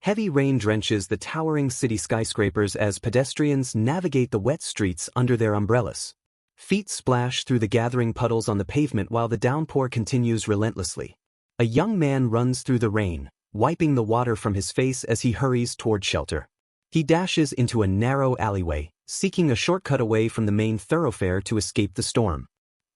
Heavy rain drenches the towering city skyscrapers as pedestrians navigate the wet streets under their umbrellas. Feet splash through the gathering puddles on the pavement while the downpour continues relentlessly. A young man runs through the rain, wiping the water from his face as he hurries toward shelter. He dashes into a narrow alleyway, seeking a shortcut away from the main thoroughfare to escape the storm.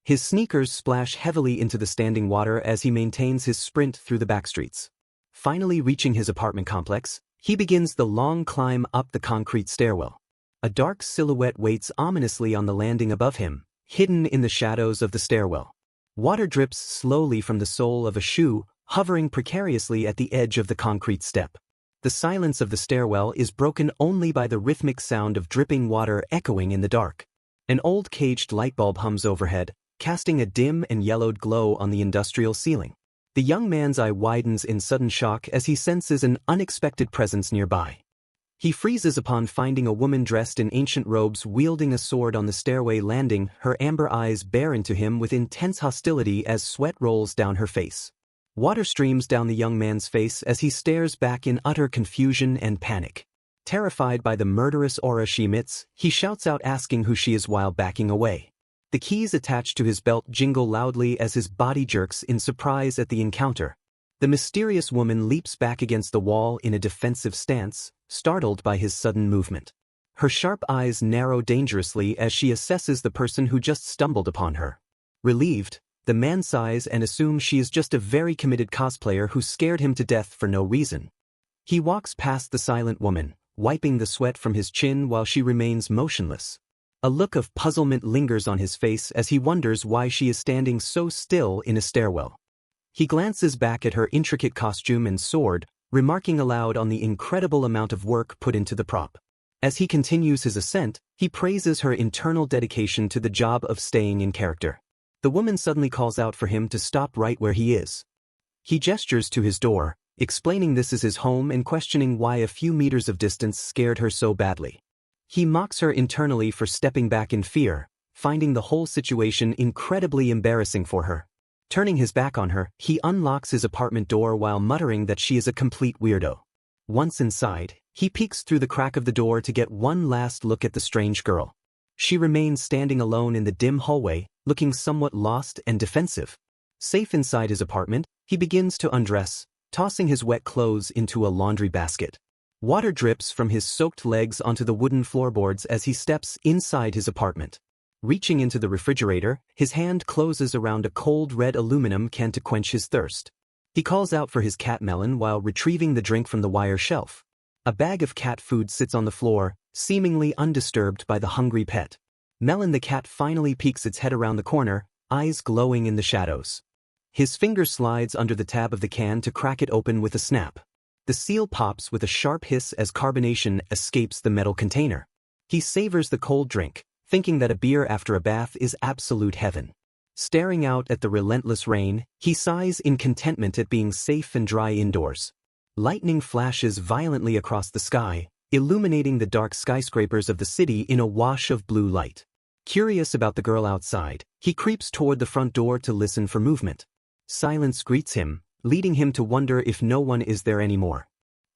His sneakers splash heavily into the standing water as he maintains his sprint through the backstreets. Finally reaching his apartment complex, he begins the long climb up the concrete stairwell. A dark silhouette waits ominously on the landing above him, hidden in the shadows of the stairwell. Water drips slowly from the sole of a shoe, hovering precariously at the edge of the concrete step. The silence of the stairwell is broken only by the rhythmic sound of dripping water echoing in the dark. An old caged light bulb hums overhead, casting a dim and yellowed glow on the industrial ceiling. The young man's eye widens in sudden shock as he senses an unexpected presence nearby. He freezes upon finding a woman dressed in ancient robes wielding a sword on the stairway landing, her amber eyes bare into him with intense hostility as sweat rolls down her face. Water streams down the young man's face as he stares back in utter confusion and panic. Terrified by the murderous aura she emits, he shouts out asking who she is while backing away. The keys attached to his belt jingle loudly as his body jerks in surprise at the encounter. The mysterious woman leaps back against the wall in a defensive stance, startled by his sudden movement. Her sharp eyes narrow dangerously as she assesses the person who just stumbled upon her. Relieved, the man sighs and assumes she is just a very committed cosplayer who scared him to death for no reason. He walks past the silent woman, wiping the sweat from his chin while she remains motionless. A look of puzzlement lingers on his face as he wonders why she is standing so still in a stairwell. He glances back at her intricate costume and sword, remarking aloud on the incredible amount of work put into the prop. As he continues his ascent, he praises her internal dedication to the job of staying in character. The woman suddenly calls out for him to stop right where he is. He gestures to his door, explaining this is his home and questioning why a few meters of distance scared her so badly. He mocks her internally for stepping back in fear, finding the whole situation incredibly embarrassing for her. Turning his back on her, he unlocks his apartment door while muttering that she is a complete weirdo. Once inside, he peeks through the crack of the door to get one last look at the strange girl. She remains standing alone in the dim hallway, looking somewhat lost and defensive. Safe inside his apartment, he begins to undress, tossing his wet clothes into a laundry basket. Water drips from his soaked legs onto the wooden floorboards as he steps inside his apartment. Reaching into the refrigerator, his hand closes around a cold red aluminum can to quench his thirst. He calls out for his cat Melon while retrieving the drink from the wire shelf. A bag of cat food sits on the floor, seemingly undisturbed by the hungry pet. Melon the cat finally peeks its head around the corner, eyes glowing in the shadows. His finger slides under the tab of the can to crack it open with a snap. The seal pops with a sharp hiss as carbonation escapes the metal container. He savors the cold drink, thinking that a beer after a bath is absolute heaven. Staring out at the relentless rain, he sighs in contentment at being safe and dry indoors. Lightning flashes violently across the sky, illuminating the dark skyscrapers of the city in a wash of blue light. Curious about the girl outside, he creeps toward the front door to listen for movement. Silence greets him, leading him to wonder if no one is there anymore.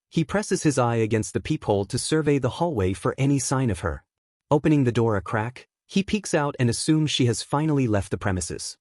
He presses his eye against the peephole to survey the hallway for any sign of her. Opening the door a crack, he peeks out and assumes she has finally left the premises.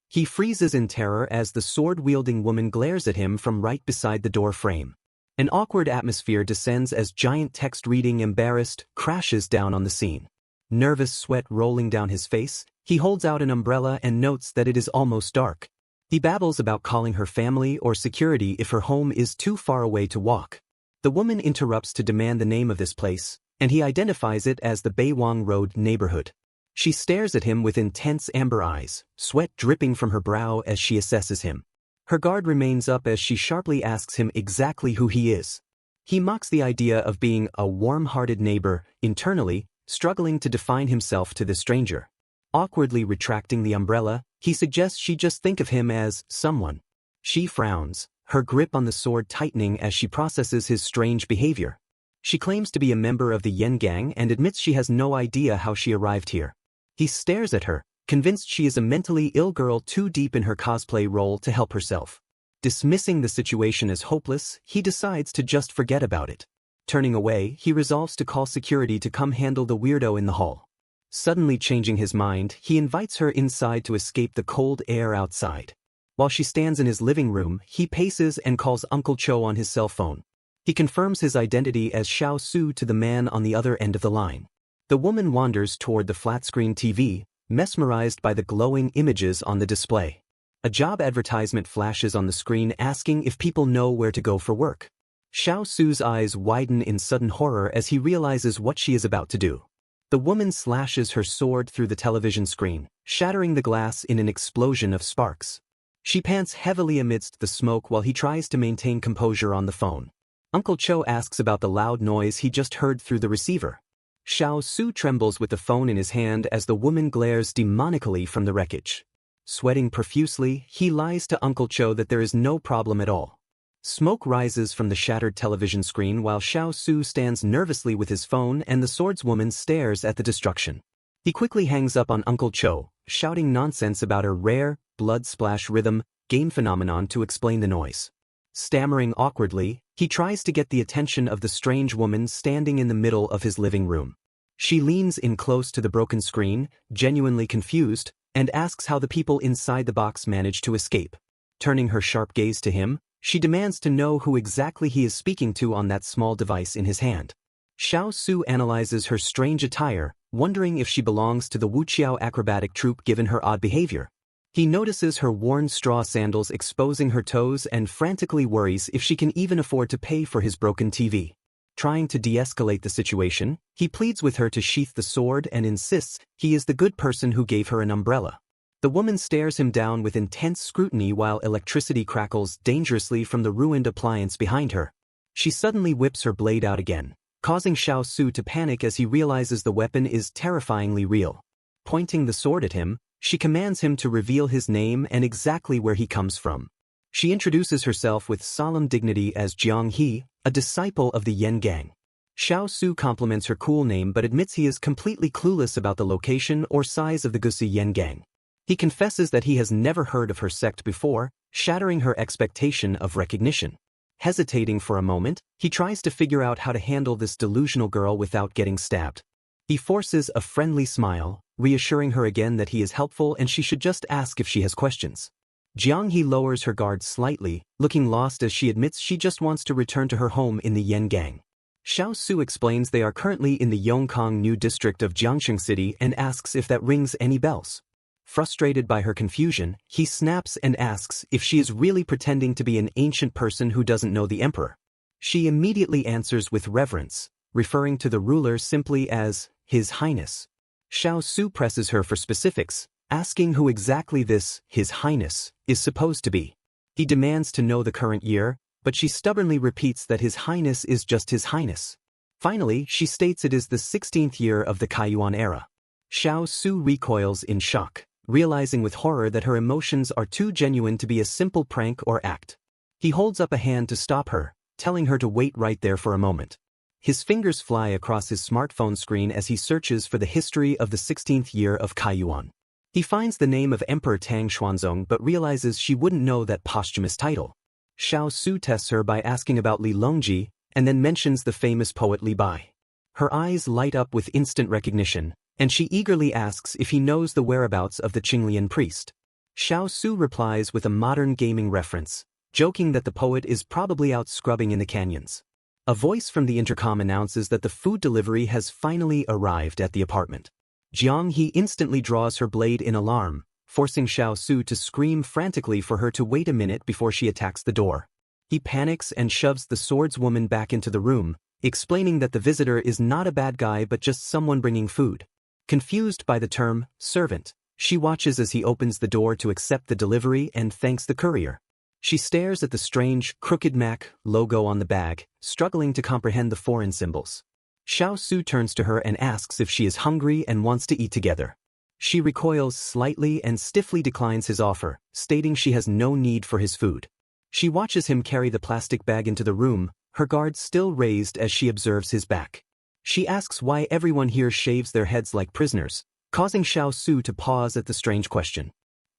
He freezes in terror as the sword-wielding woman glares at him from right beside the door frame. An awkward atmosphere descends as giant text reading "embarrassed" crashes down on the scene. Nervous sweat rolling down his face, he holds out an umbrella and notes that it is almost dark. He babbles about calling her family or security if her home is too far away to walk. The woman interrupts to demand the name of this place, and he identifies it as the Beiwang Road neighborhood. She stares at him with intense amber eyes, sweat dripping from her brow as she assesses him. Her guard remains up as she sharply asks him exactly who he is. He mocks the idea of being a warm-hearted neighbor, internally, struggling to define himself to the stranger. Awkwardly retracting the umbrella, he suggests she just think of him as someone. She frowns, her grip on the sword tightening as she processes his strange behavior. She claims to be a member of the Yen Gang and admits she has no idea how she arrived here. He stares at her, convinced she is a mentally ill girl too deep in her cosplay role to help herself. Dismissing the situation as hopeless, he decides to just forget about it. Turning away, he resolves to call security to come handle the weirdo in the hall. Suddenly changing his mind, he invites her inside to escape the cold air outside. While she stands in his living room, he paces and calls Uncle Cho on his cell phone. He confirms his identity as Xiao Su to the man on the other end of the line. The woman wanders toward the flat-screen TV, mesmerized by the glowing images on the display. A job advertisement flashes on the screen asking if people know where to go for work. Xiao Su's eyes widen in sudden horror as he realizes what she is about to do. The woman slashes her sword through the television screen, shattering the glass in an explosion of sparks. She pants heavily amidst the smoke while he tries to maintain composure on the phone. Uncle Cho asks about the loud noise he just heard through the receiver. Xiao Su trembles with the phone in his hand as the woman glares demonically from the wreckage. Sweating profusely, he lies to Uncle Cho that there is no problem at all. Smoke rises from the shattered television screen while Xiao Su stands nervously with his phone and the swordswoman stares at the destruction. He quickly hangs up on Uncle Cho, shouting nonsense about a rare, blood splash rhythm game phenomenon to explain the noise. Stammering awkwardly, he tries to get the attention of the strange woman standing in the middle of his living room. She leans in close to the broken screen, genuinely confused, and asks how the people inside the box managed to escape. Turning her sharp gaze to him, she demands to know who exactly he is speaking to on that small device in his hand. Xiao Su analyzes her strange attire, wondering if she belongs to the Wuqiao acrobatic troupe given her odd behavior. He notices her worn straw sandals exposing her toes and frantically worries if she can even afford to pay for his broken TV. Trying to de-escalate the situation, he pleads with her to sheath the sword and insists he is the good person who gave her an umbrella. The woman stares him down with intense scrutiny while electricity crackles dangerously from the ruined appliance behind her. She suddenly whips her blade out again, causing Xiao Su to panic as he realizes the weapon is terrifyingly real. Pointing the sword at him, she commands him to reveal his name and exactly where he comes from. She introduces herself with solemn dignity as Jiang He, a disciple of the Yen Gang. Xiao Su compliments her cool name but admits he is completely clueless about the location or size of the Gusi Yen Gang. He confesses that he has never heard of her sect before, shattering her expectation of recognition. Hesitating for a moment, he tries to figure out how to handle this delusional girl without getting stabbed. He forces a friendly smile, reassuring her again that he is helpful and she should just ask if she has questions. Jiang He lowers her guard slightly, looking lost as she admits she just wants to return to her home in the Yen Gang. Xiao Su explains they are currently in the Yongkang New District of Jiangxing City and asks if that rings any bells. Frustrated by her confusion, he snaps and asks if she is really pretending to be an ancient person who doesn't know the emperor. She immediately answers with reverence, referring to the ruler simply as His Highness. Xiao Su presses her for specifics, asking who exactly this His Highness is supposed to be. He demands to know the current year, but she stubbornly repeats that His Highness is just His Highness. Finally, she states it is the 16th year of the Kaiyuan era. Xiao Su recoils in shock, realizing with horror that her emotions are too genuine to be a simple prank or act. He holds up a hand to stop her, telling her to wait right there for a moment. His fingers fly across his smartphone screen as he searches for the history of the 16th year of Kaiyuan. He finds the name of Emperor Tang Xuanzong but realizes she wouldn't know that posthumous title. Xiao Su tests her by asking about Li Longji, and then mentions the famous poet Li Bai. Her eyes light up with instant recognition, and she eagerly asks if he knows the whereabouts of the Qinglian priest. Xiao Su replies with a modern gaming reference, joking that the poet is probably out scrubbing in the canyons. A voice from the intercom announces that the food delivery has finally arrived at the apartment. Jiang He instantly draws her blade in alarm, forcing Xiao Su to scream frantically for her to wait a minute before she attacks the door. He panics and shoves the swordswoman back into the room, explaining that the visitor is not a bad guy but just someone bringing food. Confused by the term servant, she watches as he opens the door to accept the delivery and thanks the courier. She stares at the strange, crooked Mac logo on the bag, struggling to comprehend the foreign symbols. Xiao Su turns to her and asks if she is hungry and wants to eat together. She recoils slightly and stiffly declines his offer, stating she has no need for his food. She watches him carry the plastic bag into the room, her guard still raised as she observes his back. She asks why everyone here shaves their heads like prisoners, causing Xiao Su to pause at the strange question.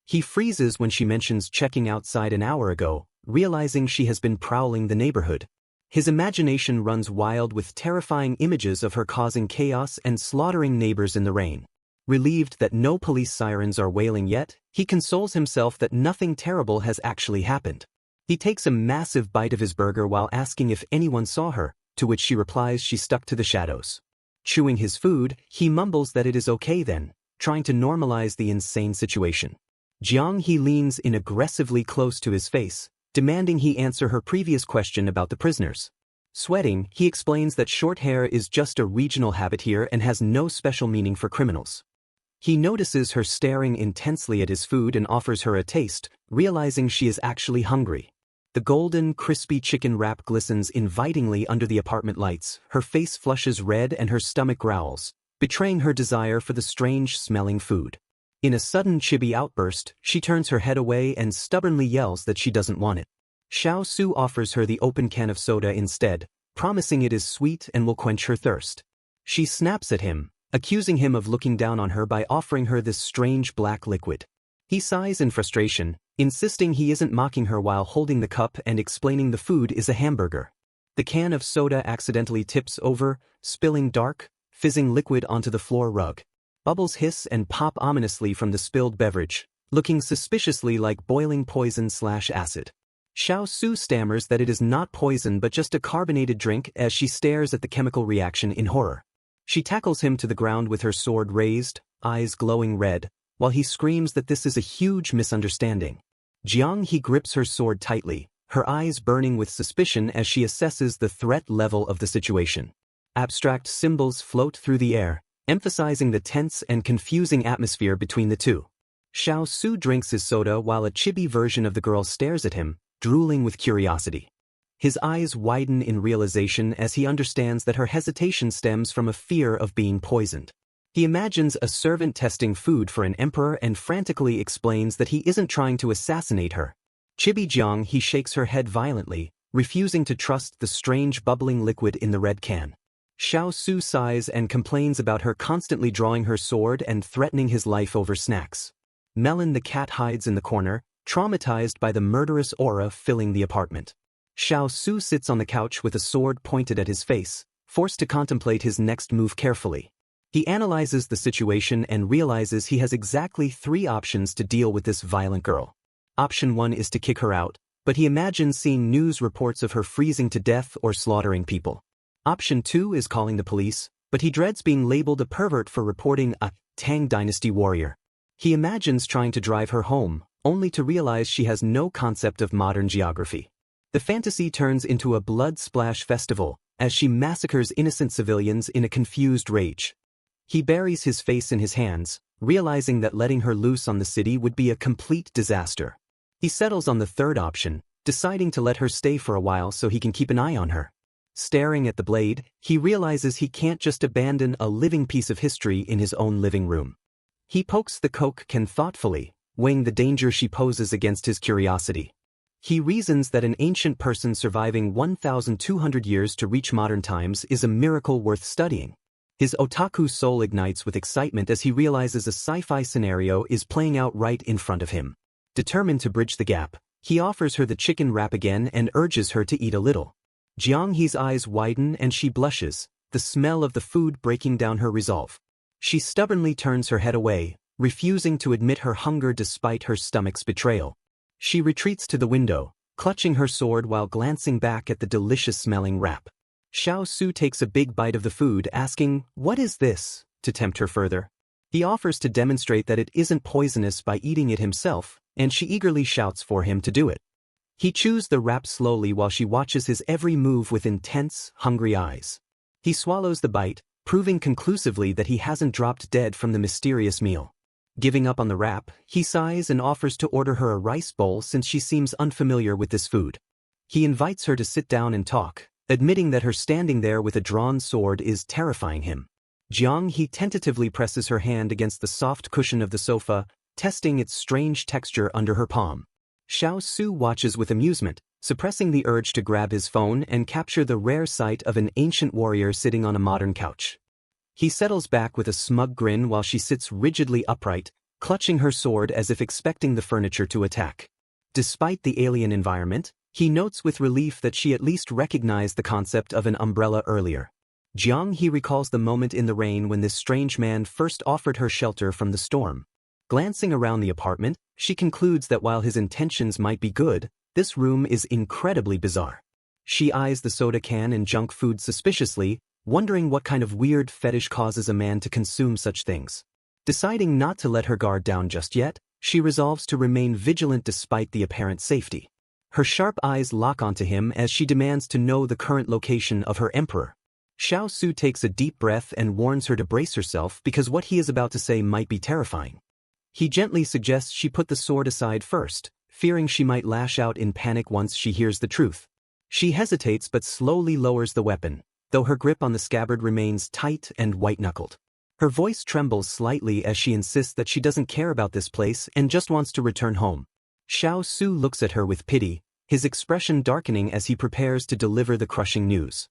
He freezes when she mentions checking outside an hour ago, realizing she has been prowling the neighborhood. His imagination runs wild with terrifying images of her causing chaos and slaughtering neighbors in the rain. Relieved that no police sirens are wailing yet, he consoles himself that nothing terrible has actually happened. He takes a massive bite of his burger while asking if anyone saw her, to which she replies she stuck to the shadows. Chewing his food, he mumbles that it is okay then, trying to normalize the insane situation. Jiang He leans in aggressively close to his face, demanding he answer her previous question about the prisoners. Sweating, he explains that short hair is just a regional habit here and has no special meaning for criminals. He notices her staring intensely at his food and offers her a taste, realizing she is actually hungry. The golden, crispy chicken wrap glistens invitingly under the apartment lights, her face flushes red and her stomach growls, betraying her desire for the strange-smelling food. In a sudden chibi outburst, she turns her head away and stubbornly yells that she doesn't want it. Xiao Su offers her the open can of soda instead, promising it is sweet and will quench her thirst. She snaps at him, accusing him of looking down on her by offering her this strange black liquid. He sighs in frustration, insisting he isn't mocking her while holding the cup and explaining the food is a hamburger. The can of soda accidentally tips over, spilling dark, fizzing liquid onto the floor rug. Bubbles hiss and pop ominously from the spilled beverage, looking suspiciously like boiling poison/acid. Xiao Su stammers that it is not poison but just a carbonated drink as she stares at the chemical reaction in horror. She tackles him to the ground with her sword raised, eyes glowing red, while he screams that this is a huge misunderstanding. Jiang He grips her sword tightly, her eyes burning with suspicion as she assesses the threat level of the situation. Abstract symbols float through the air, emphasizing the tense and confusing atmosphere between the two. Xiao Su drinks his soda while a chibi version of the girl stares at him, drooling with curiosity. His eyes widen in realization as he understands that her hesitation stems from a fear of being poisoned. He imagines a servant testing food for an emperor and frantically explains that he isn't trying to assassinate her. Chibi Jiang He shakes her head violently, refusing to trust the strange bubbling liquid in the red can. Xiao Su sighs and complains about her constantly drawing her sword and threatening his life over snacks. Melon the cat hides in the corner, traumatized by the murderous aura filling the apartment. Xiao Su sits on the couch with a sword pointed at his face, forced to contemplate his next move carefully. He analyzes the situation and realizes he has exactly 3 options to deal with this violent girl. Option 1 is to kick her out, but he imagines seeing news reports of her freezing to death or slaughtering people. Option 2 is calling the police, but he dreads being labeled a pervert for reporting a Tang Dynasty warrior. He imagines trying to drive her home, only to realize she has no concept of modern geography. The fantasy turns into a blood splash festival, as she massacres innocent civilians in a confused rage. He buries his face in his hands, realizing that letting her loose on the city would be a complete disaster. He settles on the third option, deciding to let her stay for a while so he can keep an eye on her. Staring at the blade, he realizes he can't just abandon a living piece of history in his own living room. He pokes the Coke can thoughtfully, weighing the danger she poses against his curiosity. He reasons that an ancient person surviving 1,200 years to reach modern times is a miracle worth studying. His otaku soul ignites with excitement as he realizes a sci-fi scenario is playing out right in front of him. Determined to bridge the gap, he offers her the chicken wrap again and urges her to eat a little. Jiang He's eyes widen and she blushes, the smell of the food breaking down her resolve. She stubbornly turns her head away, refusing to admit her hunger despite her stomach's betrayal. She retreats to the window, clutching her sword while glancing back at the delicious-smelling wrap. Xiao Su takes a big bite of the food, asking, "What is this?" to tempt her further. He offers to demonstrate that it isn't poisonous by eating it himself, and she eagerly shouts for him to do it. He chews the wrap slowly while she watches his every move with intense, hungry eyes. He swallows the bite, proving conclusively that he hasn't dropped dead from the mysterious meal. Giving up on the wrap, he sighs and offers to order her a rice bowl since she seems unfamiliar with this food. He invites her to sit down and talk, admitting that her standing there with a drawn sword is terrifying him. Jiang He tentatively presses her hand against the soft cushion of the sofa, testing its strange texture under her palm. Xiao Su watches with amusement, suppressing the urge to grab his phone and capture the rare sight of an ancient warrior sitting on a modern couch. He settles back with a smug grin while she sits rigidly upright, clutching her sword as if expecting the furniture to attack. Despite the alien environment, he notes with relief that she at least recognized the concept of an umbrella earlier. Jiang He recalls the moment in the rain when this strange man first offered her shelter from the storm. Glancing around the apartment, she concludes that while his intentions might be good, this room is incredibly bizarre. She eyes the soda can and junk food suspiciously, wondering what kind of weird fetish causes a man to consume such things. Deciding not to let her guard down just yet, she resolves to remain vigilant despite the apparent safety. Her sharp eyes lock onto him as she demands to know the current location of her emperor. Xiao Su takes a deep breath and warns her to brace herself because what he is about to say might be terrifying. He gently suggests she put the sword aside first, fearing she might lash out in panic once she hears the truth. She hesitates but slowly lowers the weapon, though her grip on the scabbard remains tight and white-knuckled. Her voice trembles slightly as she insists that she doesn't care about this place and just wants to return home. Xiao Su looks at her with pity, his expression darkening as he prepares to deliver the crushing news.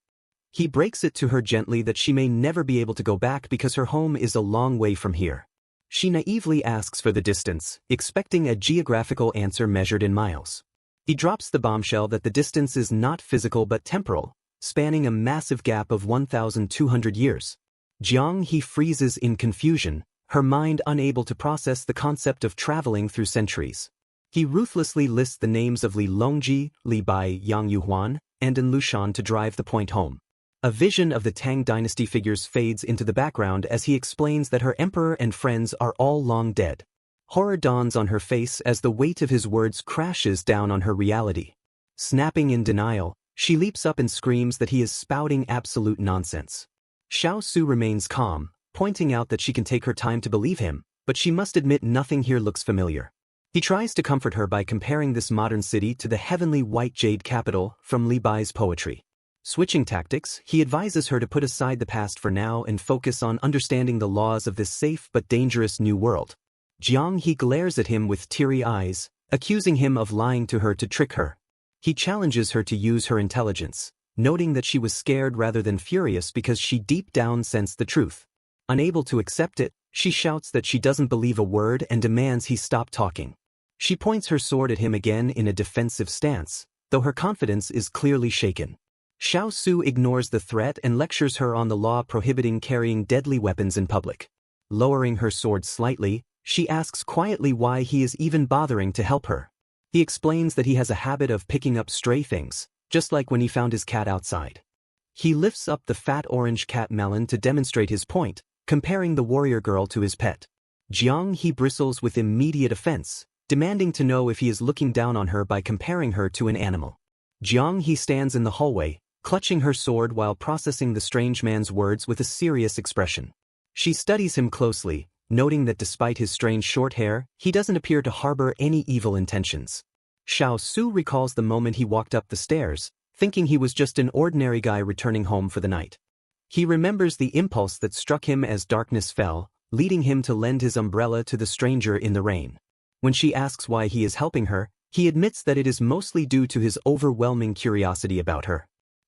He breaks it to her gently that she may never be able to go back because her home is a long way from here. She naively asks for the distance, expecting a geographical answer measured in miles. He drops the bombshell that the distance is not physical but temporal, spanning a massive gap of 1,200 years. Jiang He freezes in confusion, her mind unable to process the concept of traveling through centuries. He ruthlessly lists the names of Li Longji, Li Bai, Yang Yuhuan, and An Lushan to drive the point home. A vision of the Tang Dynasty figures fades into the background as he explains that her emperor and friends are all long dead. Horror dawns on her face as the weight of his words crashes down on her reality. Snapping in denial, she leaps up and screams that he is spouting absolute nonsense. Xiao Su remains calm, pointing out that she can take her time to believe him, but she must admit nothing here looks familiar. He tries to comfort her by comparing this modern city to the heavenly white jade capital from Li Bai's poetry. Switching tactics, he advises her to put aside the past for now and focus on understanding the laws of this safe but dangerous new world. Jiang He glares at him with teary eyes, accusing him of lying to her to trick her. He challenges her to use her intelligence, noting that she was scared rather than furious because she deep down sensed the truth. Unable to accept it, she shouts that she doesn't believe a word and demands he stop talking. She points her sword at him again in a defensive stance, though her confidence is clearly shaken. Xiao Su ignores the threat and lectures her on the law prohibiting carrying deadly weapons in public. Lowering her sword slightly, she asks quietly why he is even bothering to help her. He explains that he has a habit of picking up stray things, just like when he found his cat outside. He lifts up the fat orange cat melon to demonstrate his point, comparing the warrior girl to his pet. Jiang He bristles with immediate offense, demanding to know if he is looking down on her by comparing her to an animal. Jiang He stands in the hallway, clutching her sword while processing the strange man's words with a serious expression. She studies him closely, noting that despite his strange short hair, he doesn't appear to harbor any evil intentions. Xiao Su recalls the moment he walked up the stairs, thinking he was just an ordinary guy returning home for the night. He remembers the impulse that struck him as darkness fell, leading him to lend his umbrella to the stranger in the rain. When she asks why he is helping her, he admits that it is mostly due to his overwhelming curiosity about her.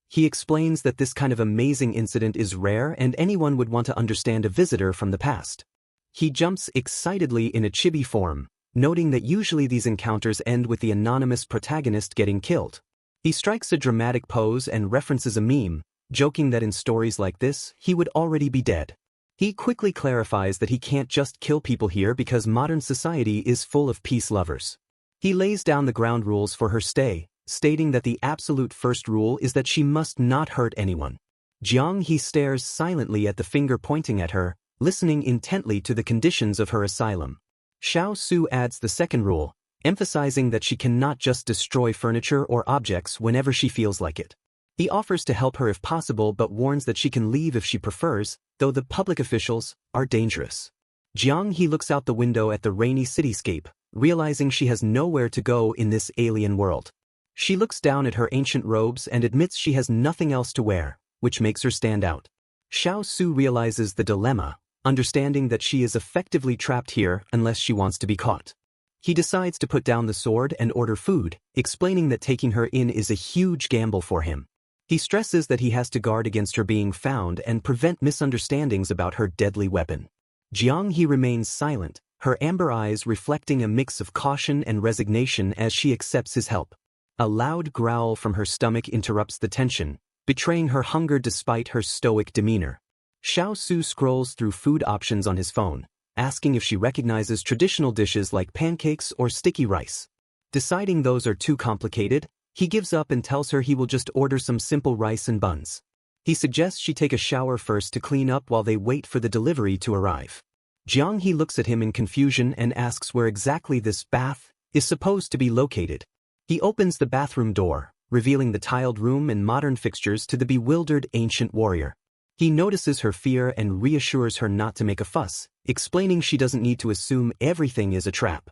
He explains that this kind of amazing incident is rare and anyone would want to understand a visitor from the past. He jumps excitedly in a chibi form, noting that usually these encounters end with the anonymous protagonist getting killed. He strikes a dramatic pose and references a meme, joking that in stories like this, he would already be dead. He quickly clarifies that he can't just kill people here because modern society is full of peace lovers. He lays down the ground rules for her stay, stating that the absolute first rule is that she must not hurt anyone. Jiang He stares silently at the finger pointing at her, listening intently to the conditions of her asylum. Xiao Su adds the second rule, emphasizing that she cannot just destroy furniture or objects whenever she feels like it. He offers to help her if possible but warns that she can leave if she prefers, though the public officials are dangerous. Jiang He looks out the window at the rainy cityscape, realizing she has nowhere to go in this alien world. She looks down at her ancient robes and admits she has nothing else to wear, which makes her stand out. Xiao Su realizes the dilemma, understanding that she is effectively trapped here unless she wants to be caught. He decides to put down the sword and order food, explaining that taking her in is a huge gamble for him. He stresses that he has to guard against her being found and prevent misunderstandings about her deadly weapon. Jiang He remains silent, her amber eyes reflecting a mix of caution and resignation as she accepts his help. A loud growl from her stomach interrupts the tension, betraying her hunger despite her stoic demeanor. Xiao Su scrolls through food options on his phone, asking if she recognizes traditional dishes like pancakes or sticky rice. Deciding those are too complicated, he gives up and tells her he will just order some simple rice and buns. He suggests she take a shower first to clean up while they wait for the delivery to arrive. Jiang He looks at him in confusion and asks where exactly this bath is supposed to be located. He opens the bathroom door, revealing the tiled room and modern fixtures to the bewildered ancient warrior. He notices her fear and reassures her not to make a fuss, explaining she doesn't need to assume everything is a trap.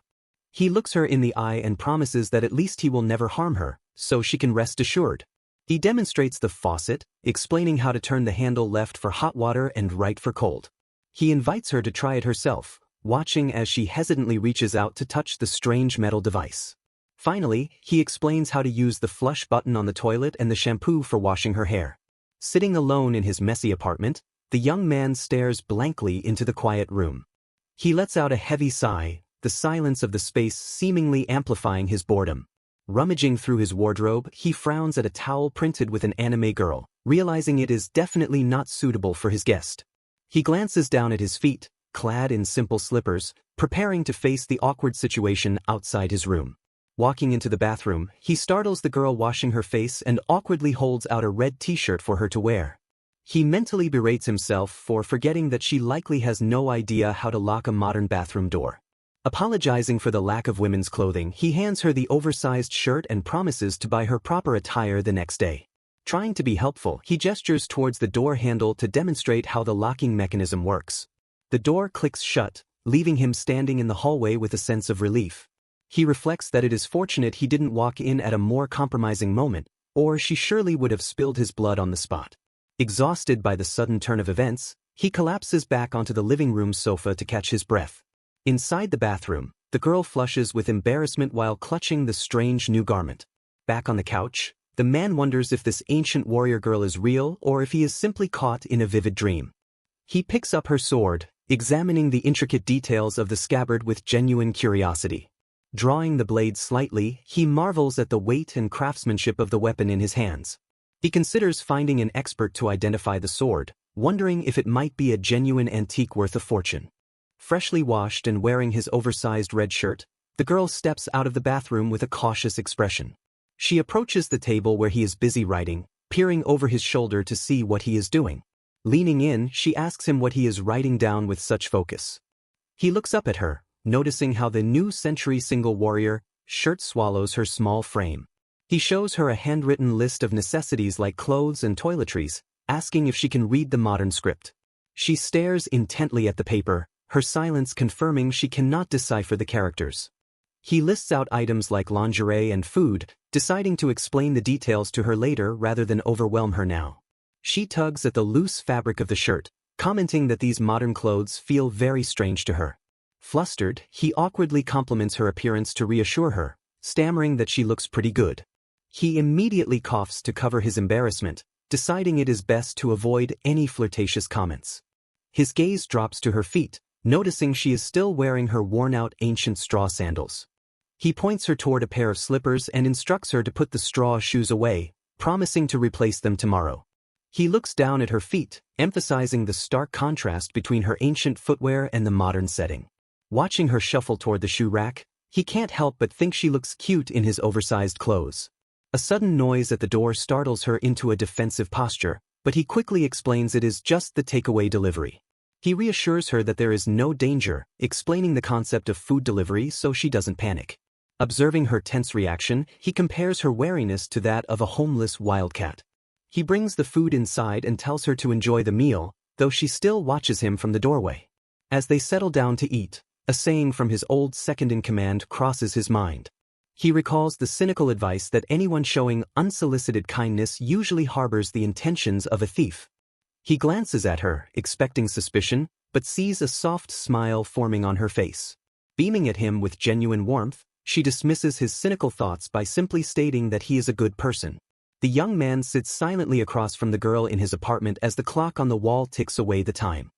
He looks her in the eye and promises that at least he will never harm her, so she can rest assured. He demonstrates the faucet, explaining how to turn the handle left for hot water and right for cold. He invites her to try it herself, watching as she hesitantly reaches out to touch the strange metal device. Finally, he explains how to use the flush button on the toilet and the shampoo for washing her hair. Sitting alone in his messy apartment, the young man stares blankly into the quiet room. He lets out a heavy sigh, the silence of the space seemingly amplifying his boredom. Rummaging through his wardrobe, he frowns at a towel printed with an anime girl, realizing it is definitely not suitable for his guest. He glances down at his feet, clad in simple slippers, preparing to face the awkward situation outside his room. Walking into the bathroom, he startles the girl washing her face and awkwardly holds out a red t-shirt for her to wear. He mentally berates himself for forgetting that she likely has no idea how to lock a modern bathroom door. Apologizing for the lack of women's clothing, he hands her the oversized shirt and promises to buy her proper attire the next day. Trying to be helpful, he gestures towards the door handle to demonstrate how the locking mechanism works. The door clicks shut, leaving him standing in the hallway with a sense of relief. He reflects that it is fortunate he didn't walk in at a more compromising moment, or she surely would have spilled his blood on the spot. Exhausted by the sudden turn of events, he collapses back onto the living room sofa to catch his breath. Inside the bathroom, the girl flushes with embarrassment while clutching the strange new garment. Back on the couch, the man wonders if this ancient warrior girl is real or if he is simply caught in a vivid dream. He picks up her sword, examining the intricate details of the scabbard with genuine curiosity. Drawing the blade slightly, he marvels at the weight and craftsmanship of the weapon in his hands. He considers finding an expert to identify the sword, wondering if it might be a genuine antique worth a fortune. Freshly washed and wearing his oversized red shirt, the girl steps out of the bathroom with a cautious expression. She approaches the table where he is busy writing, peering over his shoulder to see what he is doing. Leaning in, she asks him what he is writing down with such focus. He looks up at her, noticing how the new century single warrior shirt swallows her small frame. He shows her a handwritten list of necessities like clothes and toiletries, asking if she can read the modern script. She stares intently at the paper, her silence confirming she cannot decipher the characters. He lists out items like lingerie and food, deciding to explain the details to her later rather than overwhelm her now. She tugs at the loose fabric of the shirt, commenting that these modern clothes feel very strange to her. Flustered, he awkwardly compliments her appearance to reassure her, stammering that she looks pretty good. He immediately coughs to cover his embarrassment, deciding it is best to avoid any flirtatious comments. His gaze drops to her feet, noticing she is still wearing her worn-out ancient straw sandals. He points her toward a pair of slippers and instructs her to put the straw shoes away, promising to replace them tomorrow. He looks down at her feet, emphasizing the stark contrast between her ancient footwear and the modern setting. Watching her shuffle toward the shoe rack, he can't help but think she looks cute in his oversized clothes. A sudden noise at the door startles her into a defensive posture, but he quickly explains it is just the takeaway delivery. He reassures her that there is no danger, explaining the concept of food delivery so she doesn't panic. Observing her tense reaction, he compares her wariness to that of a homeless wildcat. He brings the food inside and tells her to enjoy the meal, though she still watches him from the doorway. As they settle down to eat, a saying from his old second-in-command crosses his mind. He recalls the cynical advice that anyone showing unsolicited kindness usually harbors the intentions of a thief. He glances at her, expecting suspicion, but sees a soft smile forming on her face. Beaming at him with genuine warmth, she dismisses his cynical thoughts by simply stating that he is a good person. The young man sits silently across from the girl in his apartment as the clock on the wall ticks away the time.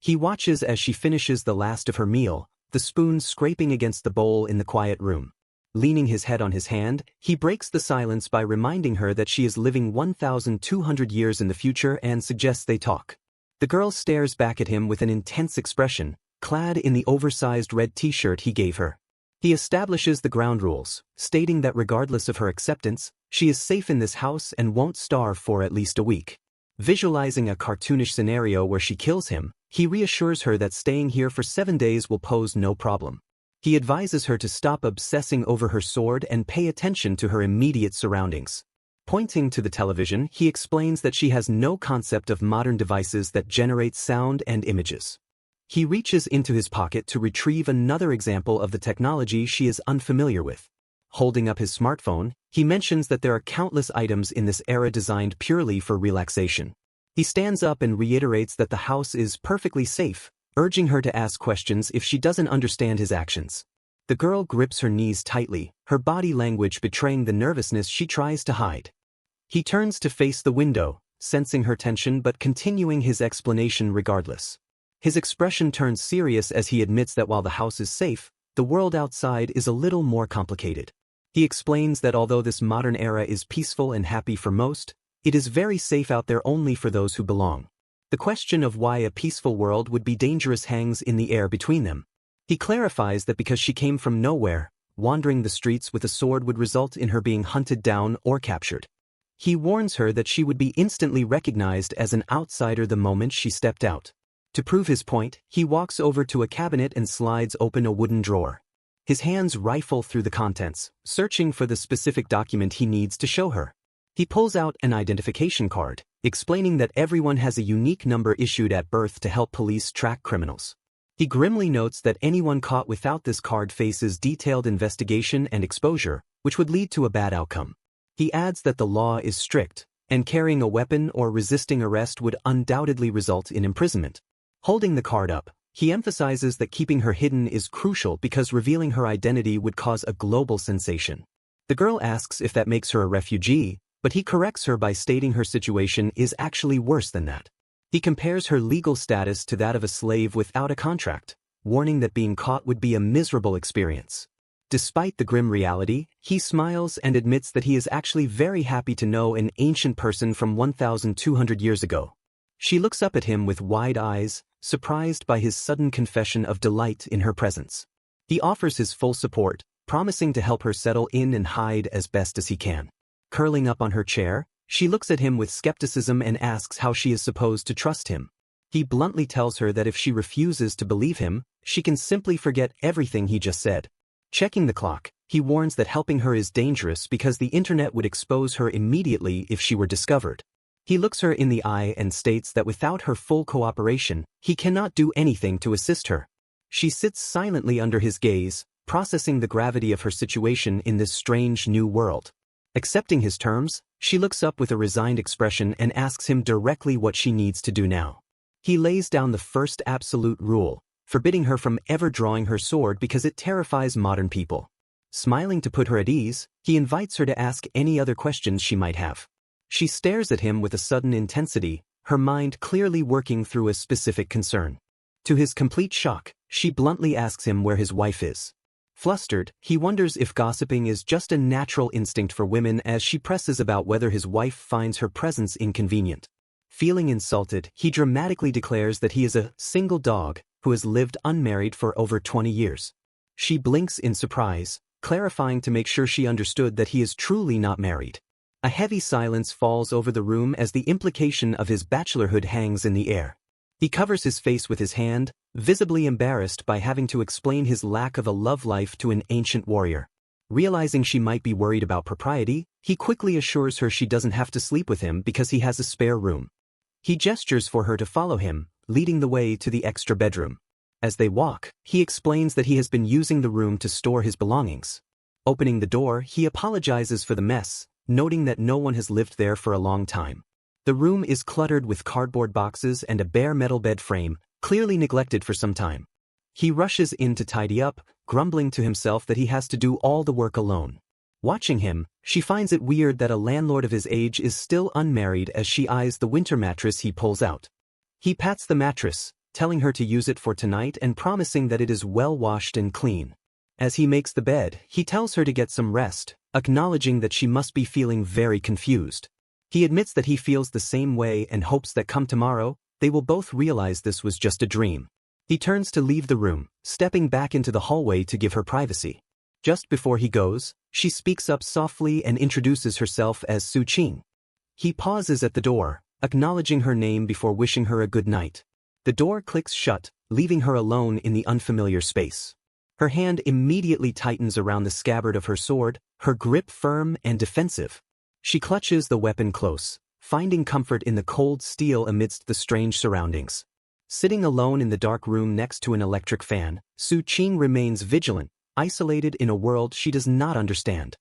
He watches as she finishes the last of her meal, the spoon scraping against the bowl in the quiet room. Leaning his head on his hand, he breaks the silence by reminding her that she is living 1,200 years in the future and suggests they talk. The girl stares back at him with an intense expression, clad in the oversized red t-shirt he gave her. He establishes the ground rules, stating that regardless of her acceptance, she is safe in this house and won't starve for at least a week. Visualizing a cartoonish scenario where she kills him, he reassures her that staying here for 7 days will pose no problem. He advises her to stop obsessing over her sword and pay attention to her immediate surroundings. Pointing to the television, he explains that she has no concept of modern devices that generate sound and images. He reaches into his pocket to retrieve another example of the technology she is unfamiliar with. Holding up his smartphone, he mentions that there are countless items in this era designed purely for relaxation. He stands up and reiterates that the house is perfectly safe, urging her to ask questions if she doesn't understand his actions. The girl grips her knees tightly, her body language betraying the nervousness she tries to hide. He turns to face the window, sensing her tension but continuing his explanation regardless. His expression turns serious as he admits that while the house is safe, the world outside is a little more complicated. He explains that although this modern era is peaceful and happy for most, it is very safe out there only for those who belong. The question of why a peaceful world would be dangerous hangs in the air between them. He clarifies that because she came from nowhere, wandering the streets with a sword would result in her being hunted down or captured. He warns her that she would be instantly recognized as an outsider the moment she stepped out. To prove his point, he walks over to a cabinet and slides open a wooden drawer. His hands rifle through the contents, searching for the specific document he needs to show her. He pulls out an identification card, explaining that everyone has a unique number issued at birth to help police track criminals. He grimly notes that anyone caught without this card faces detailed investigation and exposure, which would lead to a bad outcome. He adds that the law is strict, and carrying a weapon or resisting arrest would undoubtedly result in imprisonment. Holding the card up, he emphasizes that keeping her hidden is crucial because revealing her identity would cause a global sensation. The girl asks if that makes her a refugee, but he corrects her by stating her situation is actually worse than that. He compares her legal status to that of a slave without a contract, warning that being caught would be a miserable experience. Despite the grim reality, he smiles and admits that he is actually very happy to know an ancient person from 1,200 years ago. She looks up at him with wide eyes, surprised by his sudden confession of delight in her presence. He offers his full support, promising to help her settle in and hide as best as he can. Curling up on her chair, she looks at him with skepticism and asks how she is supposed to trust him. He bluntly tells her that if she refuses to believe him, she can simply forget everything he just said. Checking the clock, he warns that helping her is dangerous because the internet would expose her immediately if she were discovered. He looks her in the eye and states that without her full cooperation, he cannot do anything to assist her. She sits silently under his gaze, processing the gravity of her situation in this strange new world. Accepting his terms, she looks up with a resigned expression and asks him directly what she needs to do now. He lays down the first absolute rule, forbidding her from ever drawing her sword because it terrifies modern people. Smiling to put her at ease, he invites her to ask any other questions she might have. She stares at him with a sudden intensity, her mind clearly working through a specific concern. To his complete shock, she bluntly asks him where his wife is. Flustered, he wonders if gossiping is just a natural instinct for women as she presses about whether his wife finds her presence inconvenient. Feeling insulted, he dramatically declares that he is a single dog who has lived unmarried for over 20 years. She blinks in surprise, clarifying to make sure she understood that he is truly not married. A heavy silence falls over the room as the implication of his bachelorhood hangs in the air. He covers his face with his hand, visibly embarrassed by having to explain his lack of a love life to an ancient warrior. Realizing she might be worried about propriety, he quickly assures her she doesn't have to sleep with him because he has a spare room. He gestures for her to follow him, leading the way to the extra bedroom. As they walk, he explains that he has been using the room to store his belongings. Opening the door, he apologizes for the mess, noting that no one has lived there for a long time. The room is cluttered with cardboard boxes and a bare metal bed frame, clearly neglected for some time. He rushes in to tidy up, grumbling to himself that he has to do all the work alone. Watching him, she finds it weird that a landlord of his age is still unmarried as she eyes the winter mattress he pulls out. He pats the mattress, telling her to use it for tonight and promising that it is well washed and clean. As he makes the bed, he tells her to get some rest, acknowledging that she must be feeling very confused. He admits that he feels the same way and hopes that come tomorrow, they will both realize this was just a dream. He turns to leave the room, stepping back into the hallway to give her privacy. Just before he goes, she speaks up softly and introduces herself as Xu Qing. He pauses at the door, acknowledging her name before wishing her a good night. The door clicks shut, leaving her alone in the unfamiliar space. Her hand immediately tightens around the scabbard of her sword, her grip firm and defensive. She clutches the weapon close, finding comfort in the cold steel amidst the strange surroundings. Sitting alone in the dark room next to an electric fan, Xu Qing remains vigilant, isolated in a world she does not understand.